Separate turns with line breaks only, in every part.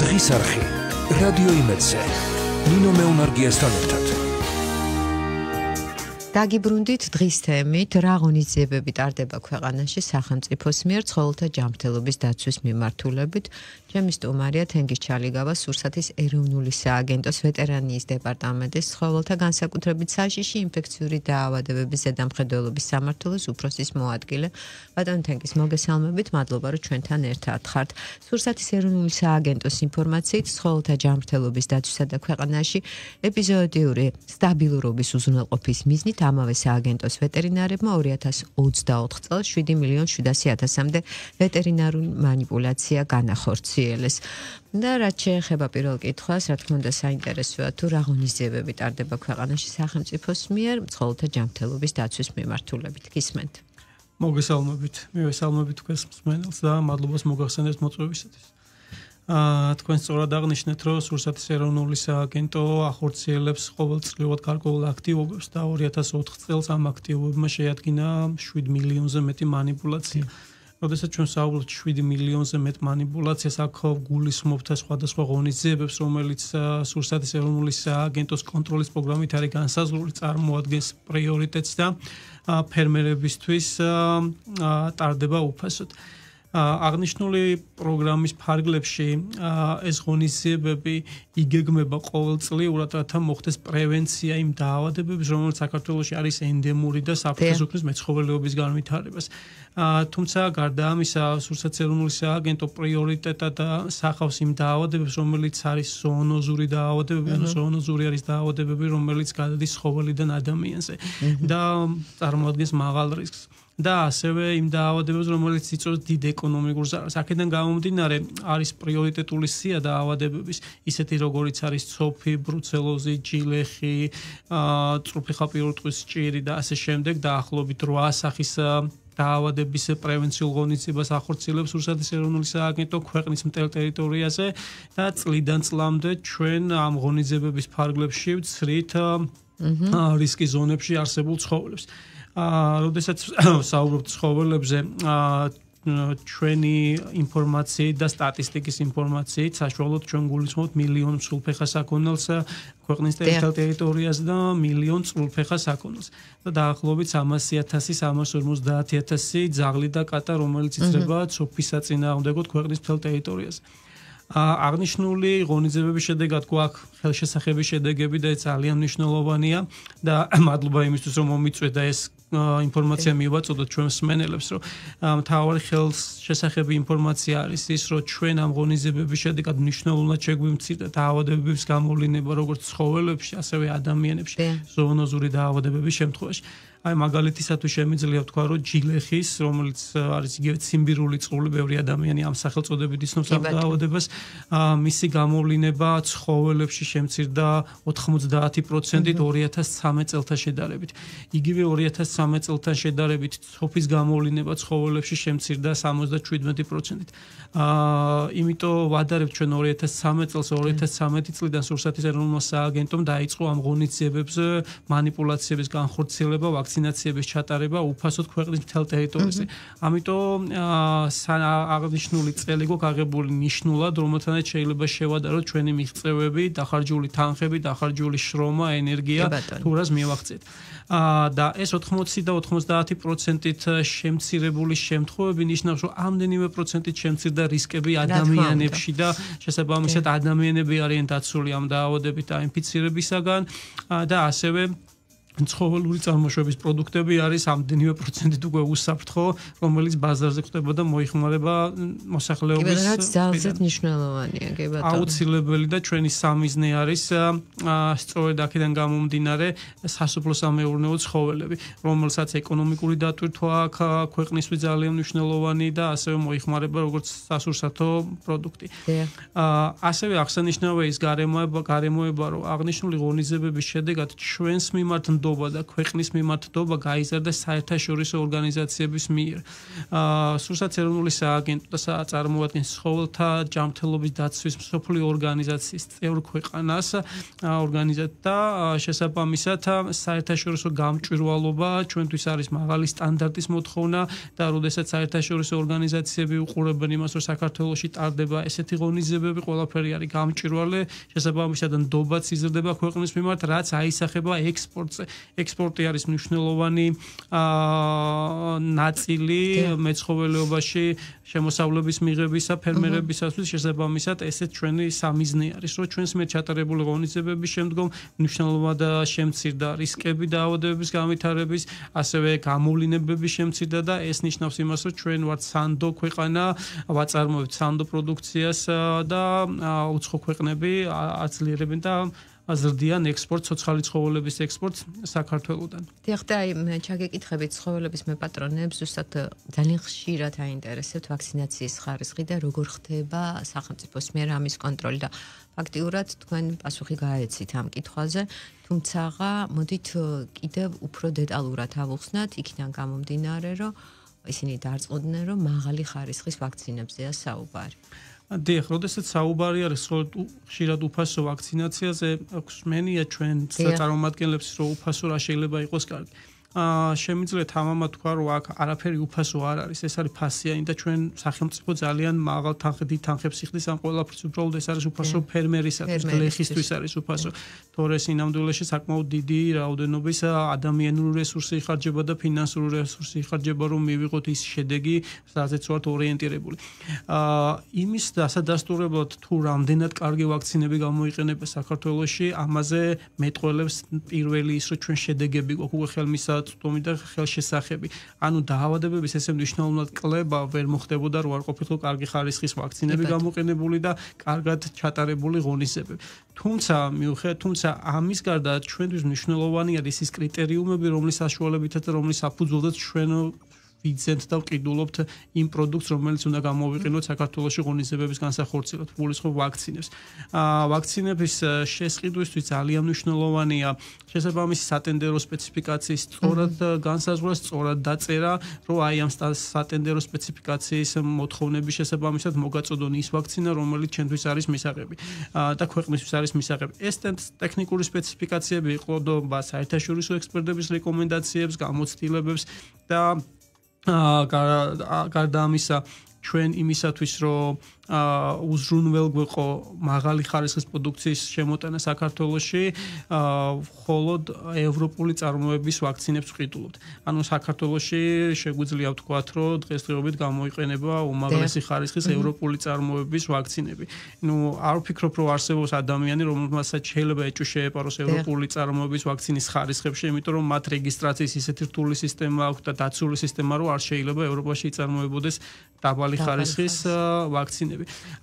დღის არხი რადიო იმედზე ნინო მეუნარგიასთან ერთად
დაგიბრუნდით დღის თემით რა ღონისძიებები ტარდება ქვეყანაში სახელმწიფოს მიერ ცხოველთა ჯანმრთელობის დაცვის მიმართულებით. ჩემი სტუმარია თენგიზ ჩალიგავა, სურსათის ეროვნული სააგენტოს ვეტერანიის დეპარტამენტის ცხოველთა განსაკუთრებით საშიში ინფექციური დაავადებების ზედამხედველობის სამმართველოს უფროსის მოადგილე. ბატონო თენგიზ, მოგესალმებით, მადლობა რომ ჩვენთან ერთად ხართ. სურსათის ეროვნული სააგენტოს ინფორმაციით ცხოველთა ჯანმრთელობის დაცვისა და ქვეყანაში ეპიზოდიური სტაბილურობის უზრუნველყოფის მიზნით ამავე სააგენტოს ვეტერინარებმა 2024 წელს 7,700,000-მდე ვეტერინარული манипуляცია განახორციელეს. და რაც შეეხება პირველ კითხვას, რა თქმა უნდა საინტერესოა თუ რა ღონისძიებები ტარდება ქვეყანაში სახელმწიფოს მიერ ცხოველთა ჯანმრთელობის დაცვის მიმართულებით. გისმენთ.
მოგესალმებით. მივესალმებით თქვენს მსმენელს და მადლობას მოგახსენებთ მოწვევისათვის. თქვენ სწორად აღნიშნეთ, რომ სურსათის ეროვნული სააგენტო ახორციელებს ყოველწლიურად გარკვეულ აქტივობებს და 2004 წელს ამ აქტივობებმა შეადგინა 7 მილიონზე მეტი манипуляცია. როდესაც ჩვენ საუბრობთ 7 მილიონზე მეტ манипуляციას, აქ გულისხმობთ სხვადასხვა ღონისძიებებს, რომელიც სურსათის ეროვნული სააგენტოს კონტროლის პროგრამით არის განსაზღვრული, წარმოადგენს პრიორიტეტს და ფერმერებისთვის ტარდება უფასოდ. აღნიშნული პროგრამის ფარგლებში ეს ღონისძიებები იგეგმება ყოველწლიურად, რათა მოხდეს პრევენცია იმ დაავადებების, რომელიც საქართველოში არის ენდემური და საფრთხეს უქმნის მეცხოველეობის განვითარებას. თუმცა გარდა ამისა, სურსათის ეროვნული სააგენტო პრიორიტეტად სახავს იმ დაავადებებს, რომელიც არის ზოონოზური დაავადებები, ანუ ზოონოზური არის დაავადებები, რომელიც გადადის ცხოველიდან ადამიანზე და წარმოადგენს მაღალ რისკს. და ასევე იმ დაავადებებს, რომელიც იწვევს დიდ ეკონომიკურ ზარალს. აქედან გამომდინარე, არის პრიორიტეტული სია დაავადებების, ისეთი როგორიც არის ცოფი, ბრუცელოზი, ჯილეხი, წრუფი ხაპირუტყვის ჭირი და ასე შემდეგ, დაახლოებით 8 სახის დაავადების პრევენციულ ღონისძიებას ახორციელებს სურსათის ეროვნული სააგენტო ქვეყნის მთელ ტერიტორიაზე და წლიდან წლამდე ჩვენ ამ ღონისძიებების ფარგლებში ვცრით რისკის ზონებში არსებულ ცხოველებს. როდესაც საუბრობთ ცხოველებზე, ჩვენი ინფორმაციით და სტატისტიკის ინფორმაციით საშუალოდ ჩვენ გულისხმობთ მილიონ სულფეხა საქონელს ქვეყნის მთელ ტერიტორიაზე და მილიონ წყლფეხა საქონელს. და დაახლოებით 300,000-350,000 ძაღლი და კატა, რომელიც იცრება ცოფის საწინააღმდეგოდ ქვეყნის მთელ ტერიტორიაზე. აღნიშნული ღონისძიებების შედეგად გვაქვს ხელშესახების შედეგები და ეს ძალიან მნიშვნელოვანია და მადლობა იმისთვის, რომ მომიწვევდა ეს ინფორმაცია მივაწოდოთ ჩვენ მსმენელებს, რომ მთავარი ხელშესახები ინფორმაცია არის ის, რომ ჩვენ ამ ღონისძიებების შედეგად მნიშვნელოვნად შეგვიმცირდა დაავადებების გამოვლინება როგორც ცხოველებში, ასევე ადამიანებში, ზოონოზური დაავადებების შემთხვევაში. აი მაგალითისათვის შემიძლია ვთქვა, რომ ჯილეხის, რომელიც არის იგივე ციმბირული წყლული, ბევრი ადამიანი ამ სახელწოდებით იცნობს ამ დაავადებას, მისი გამოვლინება ცხოველებში შემცირდა 90%-ით 2013 წელთან შედარებით. იგივე 2013 წელთან შედარებით ცოფის გამოვლინება ცხოველებში შემცირდა 77%-ით. იმიტომ ვადარებთ ჩვენ 2013 წელს 2013 წლიდან სურსათის ეროვნულმა სააგენტომ დაიწყო ამ ღონისძიებებზე манипуляციების განხორციელება, ვაქცინაციების ჩატარება უფასოდ ქვეყნის მთელ ტერიტორიაზე. ამიტომ აღნიშნული წელი გვაქვს აღებული ნიშნულად, რომელთანაც შეიძლება შევადაროთ ჩვენი მიღწევები, დახარჯული თანხები, დახარჯული შრომა, ენერგია, თუ რას მივაღწიეთ. და ეს 80 და 90%-ით შემცირებული შემთხვევები ნიშნავს, რომ ამდენივე პროცენტით შემცირდა რისკები ადამიანებში და შესაბამისად ადამიანები არიან დაცული ამ დაავადებით დაინფიცირებისაგან და ასევე ცხოველური წარმოშობის პროდუქტები არის ამდენივე პროცენტით უკვე უსაფრთხო, რომელიც ბაზარზე ხდება და მოიხმარება მოსახლეობის.
რაც ძალზედ მნიშვნელოვანია, კი ბატონო.
აუცილებელი და ჩვენი სამიზნე არის სწორედ აქედან გამომდინარე სასოფლო-სამეურნეო ცხოველები, რომელსაც ეკონომიკური დატვირთვა აქვს ქვეყნისთვის ძალიან მნიშვნელოვანი და ასევე მოიხმარება როგორც სასურსათო პროდუქტი. ასევე აღსანიშნავია ის გარემოება, რომ აღნიშნული ღონისძიებების შედეგად ჩვენს მიმართ ნდობა და ქვეყნის მიმართობა გაიზარდა საერთაშორისო ორგანიზაციების მიერ. სურსათის ეროვნული სააგენტო და წარმოადგენს ცხოველთა ჯანმრთელობის დაცვის მსოფლიო ორგანიზაციის წევრ ქვეყანას ორგანიზატა შესაბამისად საერთაშორისო გამჭვირვალობა ჩვენთვის არის მაღალი სტანდარტის მოთხოვნა და როდესაც საერთაშორისო ორგანიზაციები უყურებენ იმას, რომ საქართველოში ტარდება ესეთი ღონისძიებები, ყველაფერი არის გამჭვირვალე, შესაბამისად ნდობაც იზრდება ქვეყნის მიმართ, რაც აისახება ექსპორტზე. ექსპორტი არის მნიშვნელოვანი ნაწილი მეცხოველეობაში შემოსავლების მიღებისა, ფერმერებისათვის, შესაბამისად ესეც ჩვენი სამიზნე არის, რომ ჩვენს მიერ ჩატარებული ღონისძიებების შემდგომ მნიშვნელოვნად შემცირდა რისკები დაავადებების განვითარების, ასევე გამოვლინებების შემცირდა და ეს ნიშნავს იმას, რომ ჩვენ ვართ სანდო ქვეყანა, ვაწარმოებთ სანდო პროდუქციას და უცხო ქვეყნები აძლიერებენ და აზრდიან ექსპორტს, ცოცხალი ცხოველების ექსპორტს საქართველოდან.
დიახ, და აი ჩაგეკითხებით ცხოველების მეპატრონეებს, ზუსტად ძალიან ხშირად აინტერესებთ ვაქცინაციის ხარისხი და როგორ ხდება სახელმწიფოს მიერ ამის კონტროლი და ფაქტიურად თქვენ პასუხი გაეცით ამ კითხვაზე, თუმცა მოდით კიდევ უფრო დეტალურად ავუხსნათ იქიდან გამომდინარე, რომ ისინი დარწმუნდნენ, რომ მაღალი ხარისხის ვაქცინებზეა საუბარი.
დიახ, როდესაც საუბარი არის ხშირად უფასო ვაქცინაციაზე, გვსმენია ჩვენ წარმომადგენლებს, რომ უფასო რა შეიძლება იყოს კარგი. შემიძლია თამამად თქვა, რომ აქ არაფერი უფასო არ არის, ეს არის ფასიანი და ჩვენ სახელმწიფო ძალიან მაღალ თანხით თანხებს იხდის ამ ყველაფერს, უბრალოდ ეს არის უფასო ფერმერისათვის, გლეხისთვის არის უფასო. თორე სინამდვილეში საკმაოდ დიდი რაოდენობის ადამიანური რესურსი იხარჯება და ფინანსური რესურსი იხარჯება, რომ მივიღოთ ის შედეგი, სადაც ვართ ორიენტირებული. იმის დასადასტურებლად თუ რამდენად კარგი ვაქცინები გამოიყენება საქართველოში, ამაზე მეტყველებს პირველი ის, რომ ჩვენ შედეგები გვაქვს უკვე ხელმისაწვდომი და ხელშესახები. ანუ დაავადებების ესე მნიშვნელოვნად კლება ვერ მოხდებოდა, რო არ ყოფილიყო კარგი ხარისხის ვაქცინები გამოყენებული და კარგად ჩატარებული ღონისძიებები. თუმცა ამის გარდა ჩვენთვის მნიშვნელოვანი არის ის კრიტერიუმები, რომლის საშუალებითაც და რომლის საფუძველზეც ჩვენ ვიძენთ და ვყიდულობთ იმ პროდუქტს, რომელიც უნდა გამოვიყენოთ საქართველოში ღონისძიებების განსახორციელებლად, გულისხმობ ვაქცინებს. ვაქცინების შესყიდვისთვის ძალიან მნიშვნელოვანია შესაბამისი სატენდერო სპეციფიკაციის სწორად განსაზღვრა, სწორად დაწერა, რომ აი ამ სატენდერო სპეციფიკაციის მოთხოვნების შესაბამისად მოგაწოდონ ის ვაქცინა, რომელიც ჩვენთვის არის მისაღები და ქვეყნისთვის არის მისაღები. ეს ტექნიკური სპეციფიკაციები იყვება საერთაშორისო ექსპერტების რეკომენდაციებს, გამოცდილებებს და გარდა ამისა ჩვენ იმისათვის, რომ უზრუნველ გვეყო მაღალი ხარისხის პროდუქციის შემოტანა საქართველოში, მხოლოდ ევროპული წარმოების ვაქცინებს ვყიდულობთ. ანუ საქართველოში შეგვიძლია ვთქვათ, რომ დღესდღეობით გამოიყენება უმაღლესი ხარისხის ევროპული წარმოების ვაქცინები. არ ვფიქრობ, რომ არსებობს ადამიანი, რომელმასაც შეიძლება ეჭვი შეეპაროს ევროპული წარმოების ვაქცინის ხარისხებში, იმიტომ რომ მათ რეგისტრაციის ისეთი რთული სისტემა აქვს და დაცული სისტემა, რომ არ შეიძლება ევროპაში იწარმოებოდეს დაბალი ხარისხის ვაქცინები.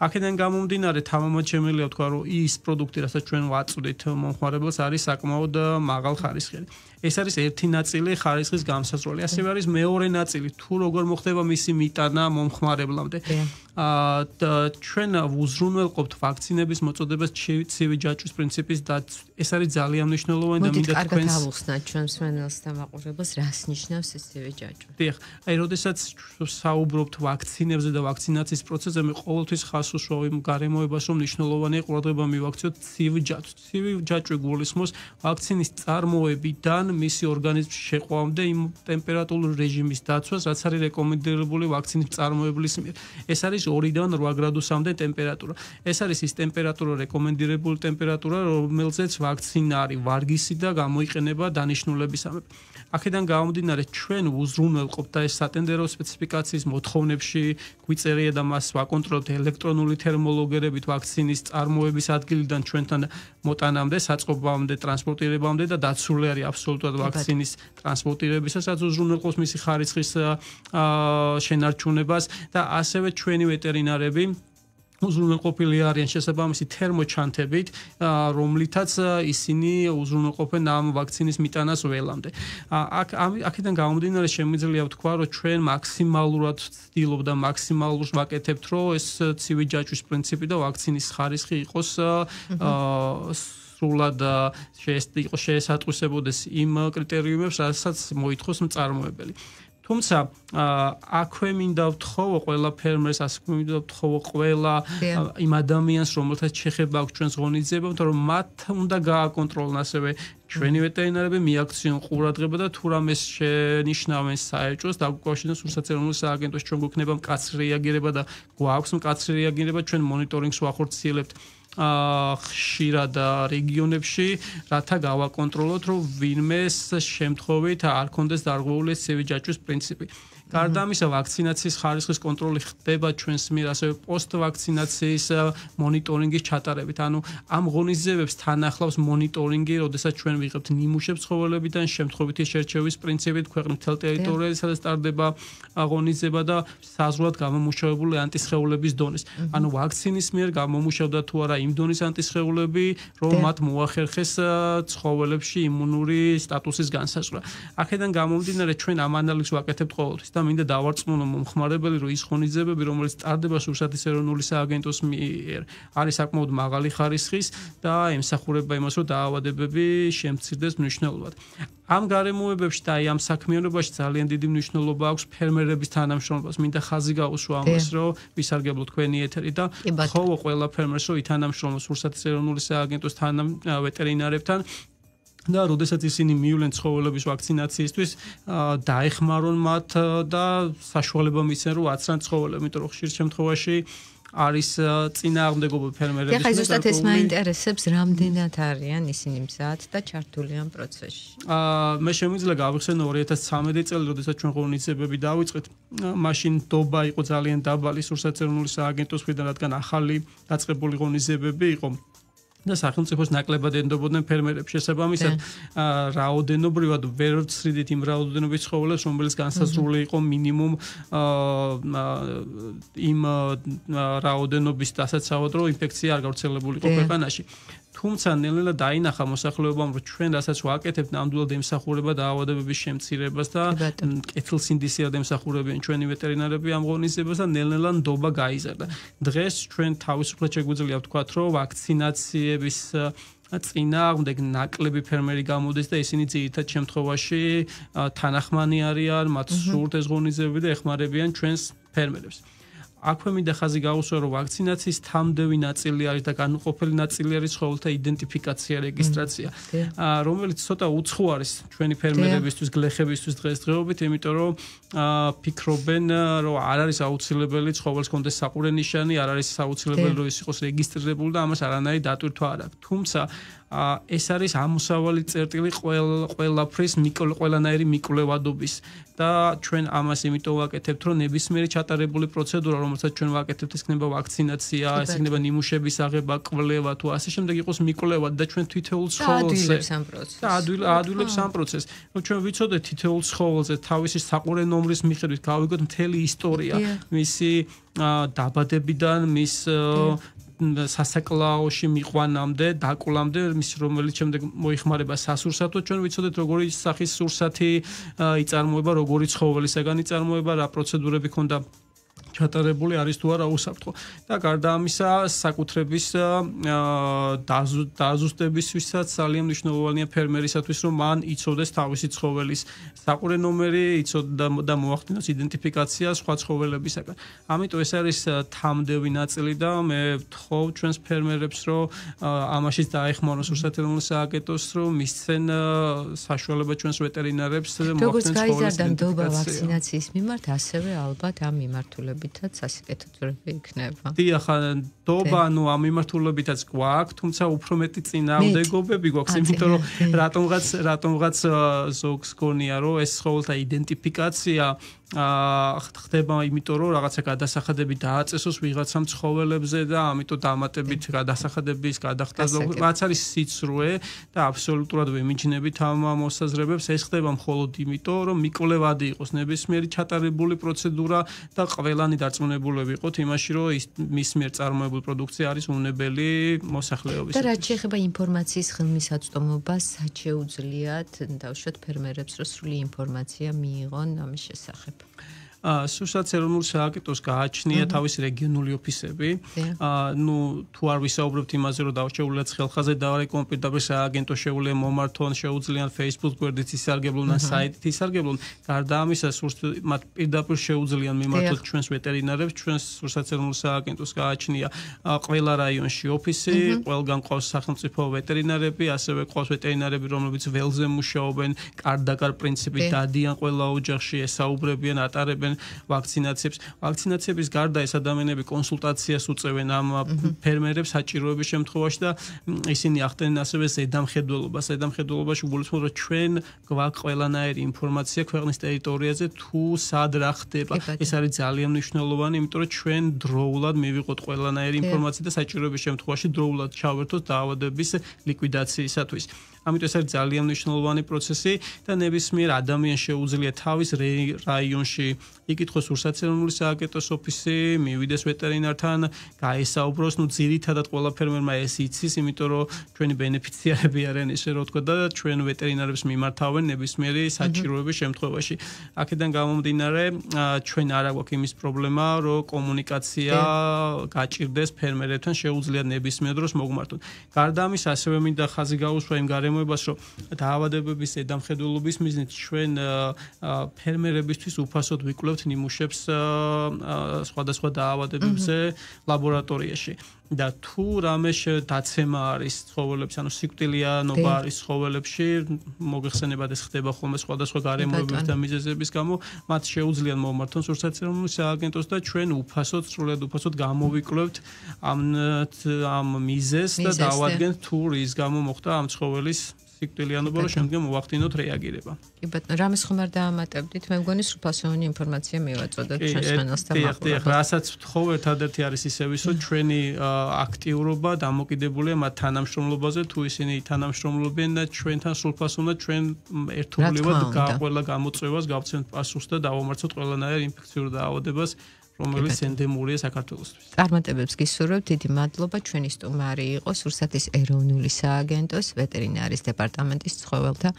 აქედან გამომდინარე, თამამად შემიძლია ვთქვა, რომ ის პროდუქტი, რასაც ჩვენ ვაწვდით მომხმარებელს, არის საკმაოდ მაღალ ხარისხიანი. ეს არის ერთი ნაწილი ხარისხის გამსაზღვრელი. ასევე არის მეორე ნაწილი, თუ როგორ მოხდება მისი მიტანა მომხმარებლამდე. ჩვენ უზრუნველყოფთ ვაქცინების მოწოდებას ცივი ჯაჭვის პრინციპის და ეს არის ძალიან მნიშვნელოვანი და მინდა თქვენს
კარგად ავუხსნათ ჩვენ მსმენელს და მაყურებელს, რას ნიშნავს ეს ცივი ჯაჭვი.
დიახ, აი როდესაც საუბრობთ ვაქცინებზე და ვაქცინაციის პროცესზე, მე ყოველთვის ხაზს უსვამ იმ გარემოებას, რომ მნიშვნელოვანია ყურადღება მივაქციოთ ცივი ჯაჭვს. ცივი ჯაჭვი გულისხმობს ვაქცინის წარმოებიდან მისი ორგანიზმში შეყვავამდე იმ ტემპერატურულ რეჟიმის დაცვას, რაც არის რეკომენდებული ვაქცინის წარმოებლის მიერ. ეს არის 2-დან 8 გრადუსამდე ტემპერატურა. ეს არის ის ტემპერატურა, რეკომენდებული ტემპერატურა, რომელზეც ვაქცინა არის ვარგისი და გამოიყენება დანიშნულებისამებრ. აქედან გამომდინარე, ჩვენ უზრუნველყოფთ და ეს სატენდერო სპეციფიკაციის მოთხოვნებში გვიწერია და მას ვაკონტროლებთ ელექტრონული თერმოლოგერებით ვაქცინის წარმოების ადგილიდან ჩვენთან მოტანამდე, საწყობამდე, ტრანსპორტირებამდე და დაცული არის აბსოლუტურად ვაქცინის ტრანსპორტირებისასაც უზრუნველყოფს მისი ხარისხის შენარჩუნებას და ასევე ჩვენი ვეტერინარები უზრუნველყოფილი არიან შესაბამისი თერმოჩანთებით, რომლითაც ისინი უზრუნველყოფენ ამ ვაქცინის მიტანას ველამდე. აქედან გამომდინარე შემიძლია ვთქვა, რომ ჩვენ მაქსიმალურად ვცდილობ და მაქსიმალურად ვაკეთებთ, რომ ეს ცივი ჯაჭვის პრინციპი და ვაქცინის ხარისხი იყოს სრულად იყო შეესატყვისებოდეს იმ კრიტერიუმებს, რასაც მოითხოვს მწარმოებელი. თუმცა აქვე მინდა ვთხოვო ყველა ფერმერს, ასე მინდა ვთხოვო ყველა იმ ადამიანს, რომელთაც შეხება აქვს ჩვენს ღონისძიებამ, რომ მათ უნდა გააკონტროლონ ასევე ჩვენი ვეტერინარები, მიაქციონ ყურადღება და თუ რამეს შენიშნავენ საეჭვოს, დაგუკავშირონ სურსათერმული სააგენტოს, ჩვენ გვექნება მკაცრი რეაგირება და გვაქვს მკაცრი რეაგირება, ჩვენ მონიტორინგს ვახორციელებთ ხშირად რეგიონებში, რათა გავაკონტროლოთ, რომ ვინმეს შემთხვევით არ კონდეს დარღვეული ცივი ჯაჭვის პრინციპი. გარდა ამისა, ვაქცინაციის ხარისხის კონტროლი ხდება ჩვენს მიერ, ასევე პოსტვაქცინაციის მონიტორინგის ჩატარებით. ანუ ამ ღონისძიებებს თან ახლავს მონიტორინგი, როდესაც ჩვენ ვიღებთ ნიმუშებს ცხოველებიდან, შემთხვევითი შერჩევის პრინციპით ქვეყნის მთელ ტერიტორიაზე, სადაც ტარდება ღონისძიება და საზღვრად გამომუშავებული ანტისხეულების დონეს. ანუ ვაქცინის მიერ გამომუშავდა თუ არა იმ დონის ანტისხეულები, რომ მათ მოახერხეს ცხოველებში იმუნური სტატუსის განსაზღვრა. აქედან გამომდინარე, ჩვენ ამ ანალიზს ვაკეთებთ ყოველთვის და მინდა დავარწმუნო მომხმარებელი, რომ ის ღონისძიებები, რომელიც ტარდება სურსათის ეროვნული სააგენტოს მიერ, არის საკმაოდ მაღალი ხარისხის და ემსახურება იმას, რომ დაავადებები შემცირდეს მნიშვნელოვნად. ამ გარემოებებში და ამ საქმიანობაში ძალიან დიდი მნიშვნელობა აქვს ფერმერების თანამშრომლობას. მინდა ხაზი გაუსვა ამას, რომ ვისარგებლო თქვენი ეთერი და ხოვო ყველა ფერმერს, რომ ითანამშრომლოს სურსათის ეროვნული სააგენტოს ვეტერინარებთან. და როდესაც ისინი მივლენ ცხოველების ვაქცინაციისთვის, დაეხმარონ მათ და საშუალება მისცენ, რომ აცრან ცხოველები, იმიტომ რომ ხშირ შემთხვევაში არის წინააღმდეგობა ფერმერების.
ეხლა ზუსტად ეს მაინტერესებს, რამდენად არიან ისინი მზად და ჩართული ამ პროცესში.
მე შემიძლია გავიხსენო 2013 წელი, როდესაც ჩვენ ღონისძიებები დავიწყეთ, მაშინ დობა იყო ძალიან დაბალი სურსათის ეროვნული სააგენტოს მხრიდან, რადგან ახალი დაწყებული ღონისძიებები იყო. და სახელმწიფოს ნაკლებად ენდობოდნენ ფერმერებს. შესაბამისად, რაოდენობრივად ვერ ვცრიდით იმ რაოდენობის ცხოველებს, რომელიც განსაზღვრული იყო მინიმუმ იმ რაოდენობის დასაცავად, რომ ინფექცია არ გავრცელებულიყო ქვეყანაში. თუმცა ნელ-ნელა დაინახა მოსახლეობამ, რომ ჩვენ რასაც ვაკეთებთ, ნამდვილად ემსახურება დაავადებების შემცირებას და კეთილსინდისიად ემსახურებიან ჩვენი ვეტერინარები ამ ღონისძიებას და ნელ-ნელა ნდობა გაიზარდა. დღეს ჩვენ თავისუფლად შეგვიძლია ვთქვათ, რომ ვაქცინაციების წინააღმდეგ ნაკლები ფერმერი გამოდის და ისინი ძირითად შემთხვევაში თანახმანი არიან, მათ სურთ ეს ღონისძიებები და ეხმარებიან ჩვენს ფერმერებს. აქვე მინდა ხაზი გაუსვა, რომ ვაქცინაციის თამდევი ნაწილი არის და განუყოფელი ნაწილი არის ცხოველთა იდენტიფიკაცია, რეგისტრაცია, რომელიც ცოტა უცხო არის ჩვენი ფერმერებისთვის, გლეხებისთვის დღესდღეობით, იმიტომ რომ ფიქრობენ, რომ არ არის აუცილებელი ცხოველს კონდეს საყურე ნიშანი, არ არის აუცილებელი, რომ ის იყოს რეგისტრირებული და ამას არანაირი დატვირთვა არ აქვს. თუმცა ეს არის ამოსავალი წერტილი ყველაფრის ყველანაირი მიკვლევადობის და ჩვენ ამას იმიტომ ვაკეთებთ, რომ ნებისმიერი ჩატარებული პროცედურა, რომელსაც ჩვენ ვაკეთებთ, ეს იქნება ვაქცინაცია, ეს იქნება ნიმუშების აღება, კვლევა თუ ასე შემდეგ იყოს მიკვლევად და ჩვენ თითოეულ ცხოველზე აადვილებს ამ პროცესს. ჩვენ ვიცოდეთ თითოეულ ცხოველზე თავისი საყურე ნომრის მიხედვით გავიგოთ მთელი ისტორია, მისი დაბადებიდან, მის სასაკლაოში მიყვანამდე, დაკვლამდე, რომელიც შემდეგ მოიხმარება სასურსათოდ, ჩვენ ვიცოდეთ როგორი სახის სურსათი იწარმოება, როგორი ცხოველისაგან იწარმოება, რა პროცედურები ქონდა ჩატარებული არის თუ არა უსაფრთხო. და გარდა ამისა, საკუთრების დაზუსტებისთვისაც ძალიან მნიშვნელოვანია ფერმერისათვის, რომ მან იცოდეს თავისი ცხოველის საყურე ნომერი, იცოდა და მოახდინოს იდენტიფიკაცია სხვა ცხოველებისაგან. ამიტომ ეს არის თამდევი ნაწილი და მე ვთხოვ ჩვენს ფერმერებს, რომ ამაშიც დაეხმაროს სურსათის ეროვნულ სააგენტოს, რომ მისცენ საშუალება ჩვენს ვეტერინარებს
მოახდინოს ცხოველის იდენტიფიკაცია. ვაქცინაციის მიმართ, ასევე ალბათ ამ მიმართულებით სასიკეთო ძრები იქნება.
დიახ, დობა, ანუ ამ მიმართულებითაც გვაქვს, თუმცა უფრო მეტი წინააღმდეგობები გვაქვს, იმიტომ რომ რატომღაც ზოგს გონია, რომ ეს ცხოველთა იდენტიფიკაცია ხდება, იმიტომ რომ რაღაცა გადასახადები დააწესოს ვიღაცამ ცხოველებზე და ამიტომ დამატებით გადასახადების გადახდა, რაც არის სიცრუე და აბსოლუტურად ვემიჯნებით ამ მოსაზრებებს. ეს ხდება მხოლოდ იმიტომ, რომ მიკვლევადი იყოს ნებისმიერი ჩატარებული პროცედურა და ყველანი დარწმუნებულები იყოთ იმაში, რომ მის მიერ წარმოებული პროდუქცია არის უნებელი მოსახლეობის.
და რაც შეეხება ინფორმაციის ხელმისაწვდომობას, სად შეუძლიათ დავუშვათ ფერმერებს, რომ სრული ინფორმაცია მიიღონ ამის შესახებ?
სურსათის ეროვნულ სააგენტოს გააჩნია თავისი რეგიონული ოფისები. ნუ თუ არ ვისაუბრებთ იმაზე, რომ დავრჩეულიათ ხელხაზე დავარეკონ პირდაპირ სააგენტოს შეუძლია მომართონ, შეუძლიან Facebook გვერდით ისარგებლონ ან საიტით ისარგებლონ. გარდა ამისა, მათ პირდაპირ შეუძლიან მიმართოთ ჩვენს ვეტერინარებს, ჩვენს სურსათის ეროვნულ სააგენტოს გააჩნია ყველა რაიონში ოფისი, ყველგან ყავს სახელმწიფო ვეტერინარები, ასევე ყავს ვეტერინარები, რომლებიც ველზე მუშაობენ, კარ-დაკარ პრინციპით დადიან ყველა ოჯახში, ესაუბრებიან, ატარებენ ვაქცინაციებს. ვაქცინაციების გარდა ეს ადამიანები კონსულტაციას უწევენ ამ ფერმერებს საჭიროების შემთხვევაში და ისინი ახდენენ ასევე ზედამხედველობას. ზედამხედველობაში უგულისხმობ, რომ ჩვენ გვაქვს ყველანაირი ინფორმაცია ქვეყნის ტერიტორიაზე თუ სად რა ხდება. ეს არის ძალიან მნიშვნელოვანი, იმიტომ რომ ჩვენ დროულად მივიღოთ ყველანაირი ინფორმაცია და საჭიროების შემთხვევაში დროულად ჩავერთოთ დაავადების ლიკვიდაციისათვის. ამიტომ ეს არის ძალიან მნიშვნელოვანი პროცესი და ნებისმიერ ადამიანს შეუძლია თავის რაიონში იკითხოს სურსათის ეროვნული სააგენტოს ოფისი, მივიდეს ვეტერინართან, გაესაუბროს, ნუ ძირითადად ყველა ფერმერმა ეს იცის, იმიტომ რომ ჩვენი ბენეფიციარები არიან ესე რომ ვთქვა და ჩვენ ვეტერინარებს მიმართავენ ნებისმიერი საჭიროების შემთხვევაში. აქედან გამომდინარე, ჩვენ არ აქვს იმის პრობლემა, რომ კომუნიკაცია გაჭირდეს ფერმერებთან, შეუძლიათ ნებისმიერ დროს მოგმართონ. გარდა ამისა, ასევე მინდა ხაზი გაუსვა იმ გარემოებას, რომ დაავადებების ზედამხედველობის მიზნით ჩვენ ფერმერებისთვის უფასოდ ვიკვლევთ ნიმუშებს სხვადასხვა დაავადებებზე ლაბორატორიაში. და თუ რამე დაცემა არის ცხოველებში, ანუ სიკვდილიანობა არის ცხოველებში, მოგეხსენებათ ეს ხდება ხოლმე სხვადასხვა გარემოებების და მიზეზების გამო, მათ შეუძლიან მომართონ სურსათის ეროვნულ სააგენტოს და ჩვენ უფასოდ, სრულად უფასოდ გამოვიკვლევთ ამ მიზეზს და დავადგენთ თუ რის გამო მოხდა ამ ცხოველის სიკვდილიანობა, რომ შემდგომ მოვახდინოთ რეაგირება.
კი ბატონო, რამის ხომ არ დაამატებდით? მე მგონი სრულფასოვანი ინფორმაცია მივაწოდოთ ჩვენს ხანას და
მაღლა. რასაც ვთხოვ, ერთადერთი არის ისევის, რომ ჩვენი აქტიურობა დამოკიდებულია მათ თანამშრომლობაზე, თუ ისინი თანამშრომლობენ და ჩვენთან სრულფასოვნად ჩვენ ერთობლივად ყველა გამოწვევას გავცემთ პასუხს და დავამარცხოთ ყველანაირ ინფექციურ დაავადებას, რომელიც ენდემურია საქართველოსთვის.
წარმატებებს გისურვებთ, დიდი მადლობა. ჩვენი სტუმარი იყო სურსათის ეროვნული სააგენტოს ვეტერინარის დეპარტამენტის ცხოველთა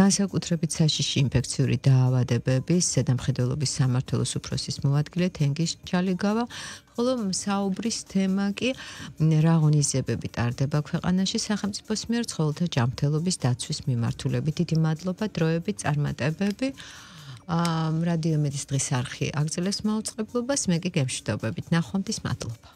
განსაკუთრებით საშიში ინფექციური დაავადებების ზედამხედველობის სამმართველოს უფროსის მოადგილე თენგიზ ჩალიგავა, ხოლო საუბრის თემა კი რა ღონისძიებები ტარდება ქვეყანაში სახელმწიფოს მიერ ცხოველთა ჯანმრთელობის დაცვის მიმართულებით. დიდი მადლობა, დროებით, წარმატებები. რადიო იმედის დღის არხი აგრძელებს მაუწყებლობას, მე კი გემშვიდობებით. ნახვამდის მადლობა.